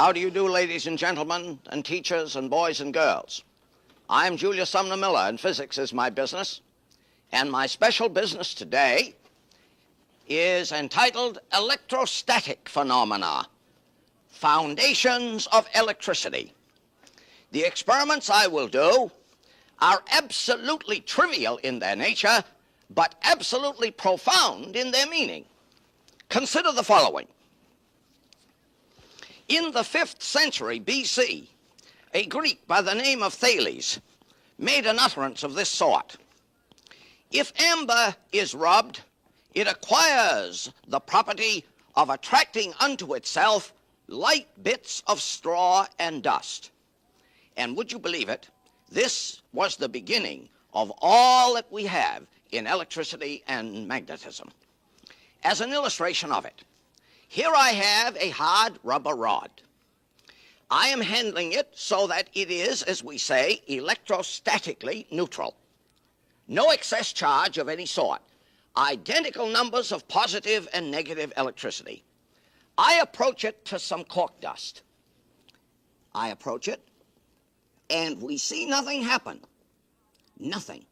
How do you do, ladies and gentlemen, and teachers and boys and girls? I'm Julius Sumner Miller, and physics is my business. And my special business today is entitled Electrostatic Phenomena, Foundations of Electricity. The experiments I will do are absolutely trivial in their nature, but absolutely profound in their meaning. Consider the following. In the 5th century BC, a Greek by the name of Thales made an utterance of this sort. If amber is rubbed, it acquires the property of attracting unto itself light bits of straw and dust. And would you believe it, this was the beginning of all that we have in electricity and magnetism. As an illustration of it, here I have a hard rubber rod. I am handling it so that it is, as we say, electrostatically neutral. No excess charge of any sort. Identical numbers of positive and negative electricity. I approach it to some cork dust. I approach it, and we see nothing happen. Nothing.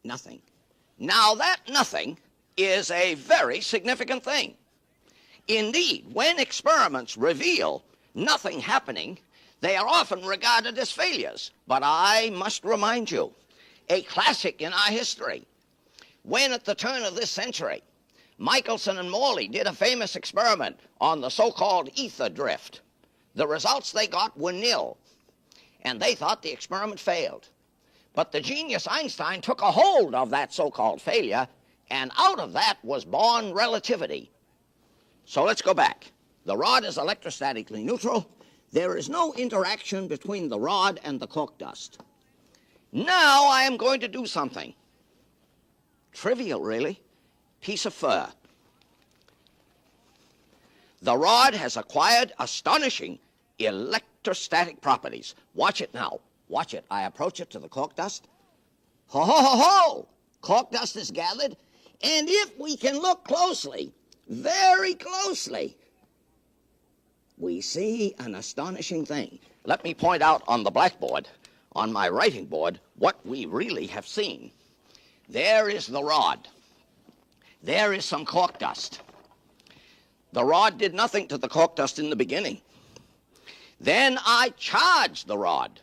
Nothing. Now that nothing is a very significant thing. Indeed, when experiments reveal nothing happening, they are often regarded as failures. But I must remind you, a classic in our history, when at the turn of this century, Michelson and Morley did a famous experiment on the so-called ether drift. The results they got were nil, and they thought the experiment failed. But the genius Einstein took a hold of that so-called failure, and out of that was born relativity. So let's go back. The rod is electrostatically neutral. There is no interaction between the rod and the cork dust. Now I am going to do something. Trivial, really. Piece of fur. The rod has acquired astonishing electrostatic properties. Watch it now. Watch it. I approach it to the cork dust. Ho, ho, ho, ho! Cork dust is gathered. And if we can look closely, very closely, we see an astonishing thing. Let me point out on the blackboard, on my writing board, what we really have seen. There is the rod. There is some cork dust. The rod did nothing to the cork dust in the beginning. Then I charged the rod.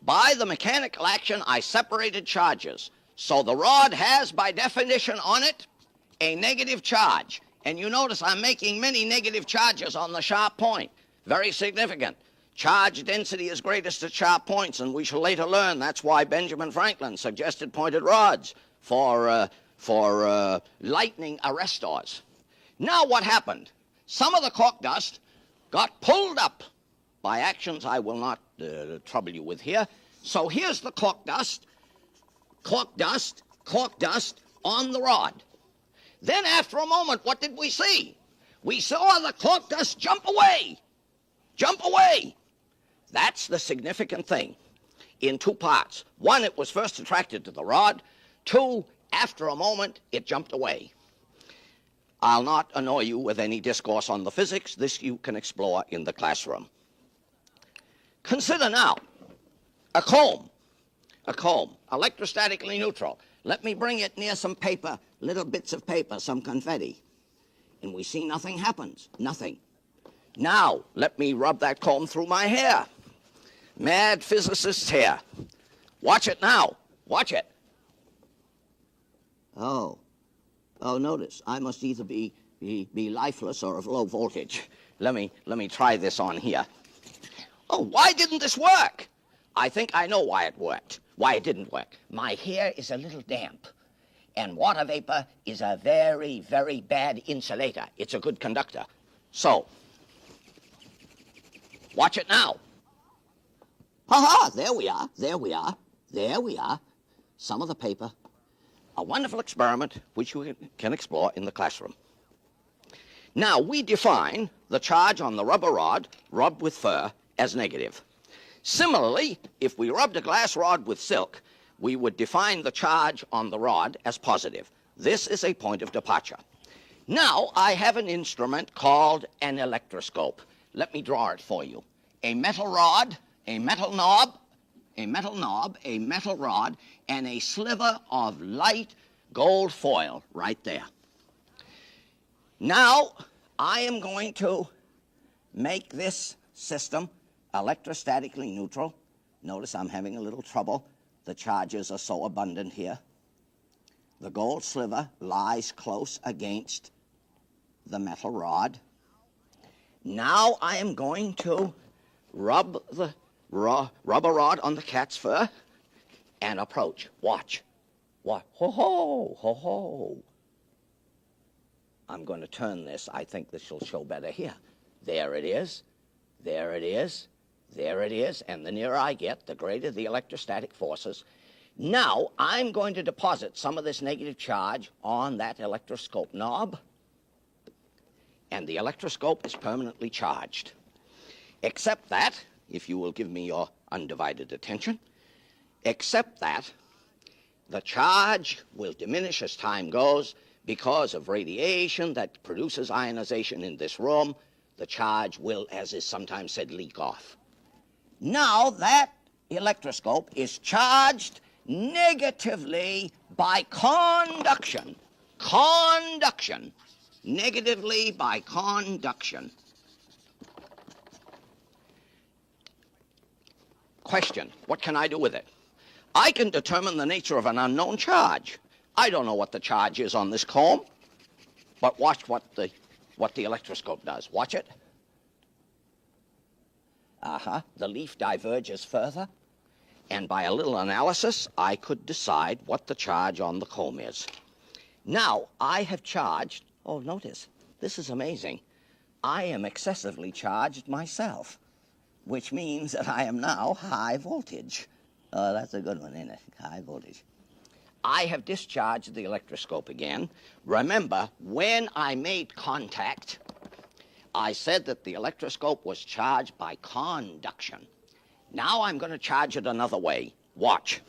By the mechanical action, I separated charges. So the rod has, by definition on it, a negative charge. And you notice I'm making many negative charges on the sharp point. Very significant. Charge density is greatest at sharp points, and we shall later learn that's why Benjamin Franklin suggested pointed rods for lightning arrestors. Now what happened? Some of the cork dust got pulled up by actions I will not trouble you with here. So here's the cork dust on the rod. Then after a moment, what did we see? We saw the cork dust jump away. Jump away. That's the significant thing in two parts. One, it was first attracted to the rod. Two, after a moment, it jumped away. I'll not annoy you with any discourse on the physics. This you can explore in the classroom. Consider now a comb, electrostatically neutral. Let me bring it near some paper, little bits of paper, some confetti. And we see nothing happens, nothing. Now, let me rub that comb through my hair. Mad physicist's hair. Watch it now, watch it. Oh, notice, I must either be lifeless or of low voltage. Let me try this on here. Oh, why didn't this work? I think I know why it didn't work. My hair is a little damp, and water vapor is a very, very bad insulator. It's a good conductor. So, watch it now. Ha-ha, there we are. Some of the paper. A wonderful experiment which you can explore in the classroom. Now, we define the charge on the rubber rod rubbed with fur as negative. Similarly, if we rubbed a glass rod with silk, we would define the charge on the rod as positive. This is a point of departure. Now, I have an instrument called an electroscope. Let me draw it for you. a metal rod, a metal knob, a metal knob, a metal rod, and a sliver of light gold foil right there. Now, I am going to make this system electrostatically neutral. Notice I'm having a little trouble. The charges are so abundant here. The gold sliver lies close against the metal rod. Now I am going to rub the rubber rod on the cat's fur and approach. Watch. Watch. Ho, ho, ho, ho. I'm going to turn this. I think this will show better here. There it is. There it is. There it is. And the nearer I get, the greater the electrostatic forces. Now, I'm going to deposit some of this negative charge on that electroscope knob, and the electroscope is permanently charged. Except that, if you will give me your undivided attention, except that the charge will diminish as time goes because of radiation that produces ionization in this room. The charge will, as is sometimes said, leak off. Now that electroscope is charged negatively by conduction. Conduction. Negatively by conduction. Question, what can I do with it? I can determine the nature of an unknown charge. I don't know what the charge is on this comb, but watch what the electroscope does. Watch it. The leaf diverges further, and by a little analysis, I could decide what the charge on the comb is. Now, I have charged, oh, notice, this is amazing. I am excessively charged myself, which means that I am now high voltage. Oh, that's a good one, isn't it? High voltage. I have discharged the electroscope again. Remember, when I made contact, I said that the electroscope was charged by conduction. Now I'm going to charge it another way. Watch.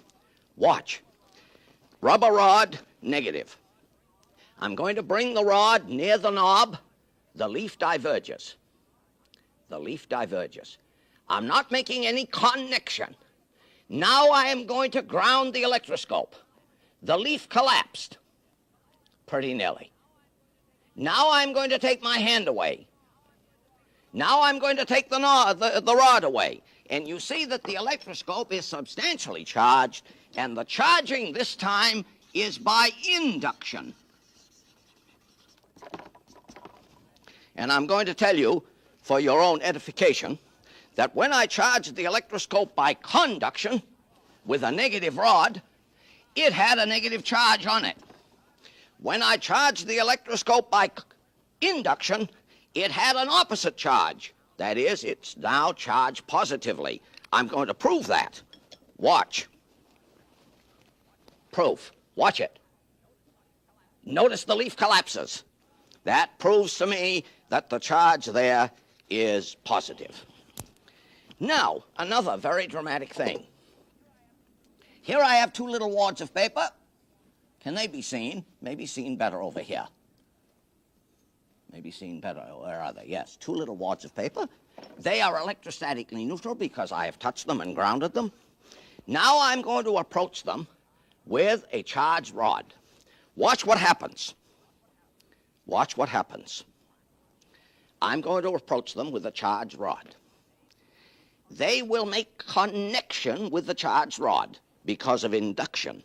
Watch. Rubber rod, negative. I'm going to bring the rod near the knob. The leaf diverges. The leaf diverges. I'm not making any connection. Now I am going to ground the electroscope. The leaf collapsed. Pretty nearly. Now I'm going to take my hand away. Now I'm going to take the rod away. And you see that the electroscope is substantially charged, and the charging this time is by induction. And I'm going to tell you, for your own edification, that when I charged the electroscope by conduction with a negative rod, it had a negative charge on it. When I charged the electroscope by induction, it had an opposite charge. That is, it's now charged positively. I'm going to prove that. Watch. Proof. Watch it. Notice the leaf collapses. That proves to me that the charge there is positive. Now, another very dramatic thing. Here I have two little wads of paper. Can they be seen? Maybe seen better over here. Maybe seen better. Where are they? Yes, two little wads of paper. They are electrostatically neutral because I have touched them and grounded them. Now I'm going to approach them with a charged rod. Watch what happens. Watch what happens. I'm going to approach them with a charged rod. They will make connection with the charged rod because of induction.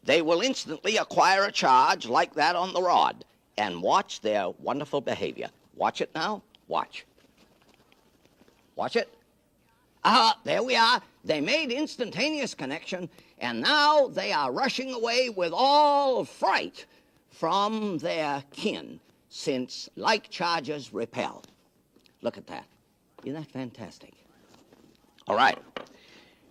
They will instantly acquire a charge like that on the rod. And watch their wonderful behavior. Watch it now. Watch. Watch it. There we are. They made instantaneous connection, and now they are rushing away with all fright from their kin, since like charges repel. Look at that. Isn't that fantastic? All right.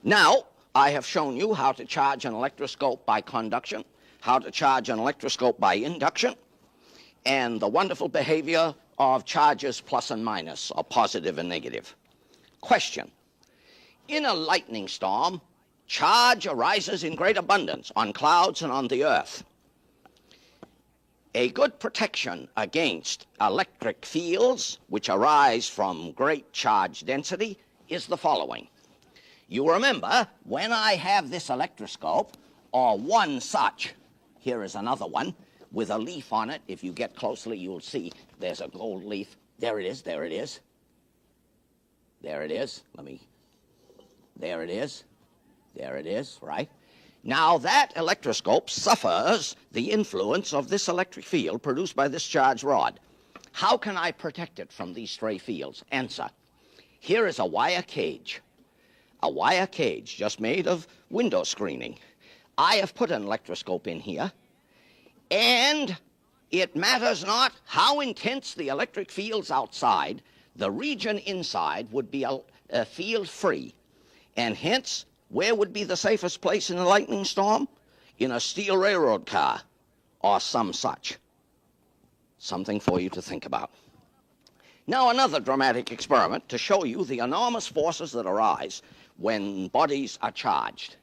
Now, I have shown you how to charge an electroscope by conduction, how to charge an electroscope by induction, and the wonderful behavior of charges plus and minus, or positive and negative. Question. In a lightning storm, charge arises in great abundance on clouds and on the earth. A good protection against electric fields, which arise from great charge density, is the following. You remember, when I have this electroscope, or one such, here is another one, with a leaf on it. If you get closely, you'll see there's a gold leaf. There it is, there it is. There it is. There it is. There it is, right? Now, that electroscope suffers the influence of this electric field produced by this charged rod. How can I protect it from these stray fields? Answer. Here is a wire cage just made of window screening. I have put an electroscope in here, and it matters not how intense the electric fields outside, the region inside would be a field free, and hence, where would be the safest place in a lightning storm? In a steel railroad car, or some such. Something for you to think about. Now, another dramatic experiment to show you the enormous forces that arise when bodies are charged.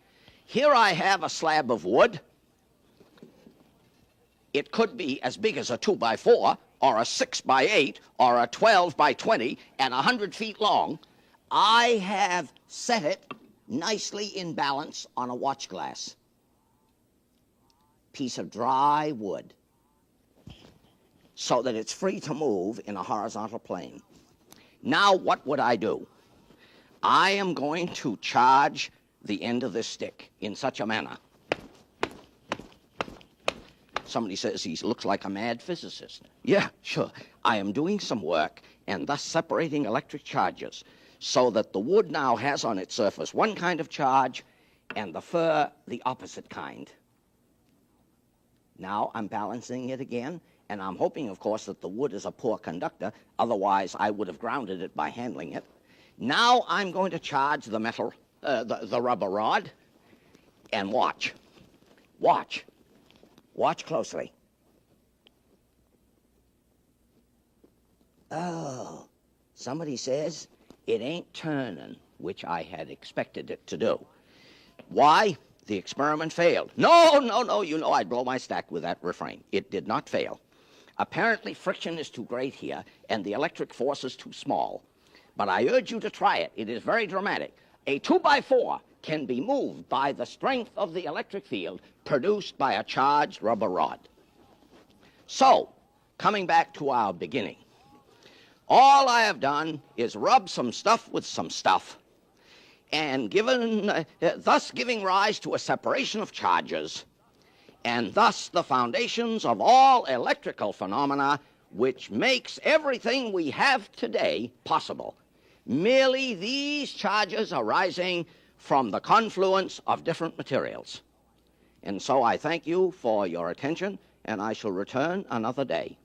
Here I have a slab of wood. It could be as big as a 2x4, or a 6x8, or a 12x20, and 100 feet long. I have set it nicely in balance on a watch glass. Piece of dry wood, so that it's free to move in a horizontal plane. Now, what would I do? I am going to charge the end of this stick in such a manner. Somebody says he looks like a mad physicist. Yeah, sure. I am doing some work and thus separating electric charges so that the wood now has on its surface one kind of charge and the fur the opposite kind. Now I'm balancing it again, and I'm hoping, of course, that the wood is a poor conductor. Otherwise, I would have grounded it by handling it. Now I'm going to charge the metal, the rubber rod, and watch. Watch. Watch closely. Oh, somebody says it ain't turning, which I had expected it to do. Why? The experiment failed. No, you know I'd blow my stack with that refrain. It did not fail. Apparently friction is too great here, and the electric force is too small. But I urge you to try it. It is very dramatic. A 2x4 can be moved by the strength of the electric field produced by a charged rubber rod. So, coming back to our beginning, all I have done is rub some stuff with some stuff, and thus giving rise to a separation of charges, and thus the foundations of all electrical phenomena, which makes everything we have today possible. Merely these charges arising from the confluence of different materials. And so I thank you for your attention, and I shall return another day.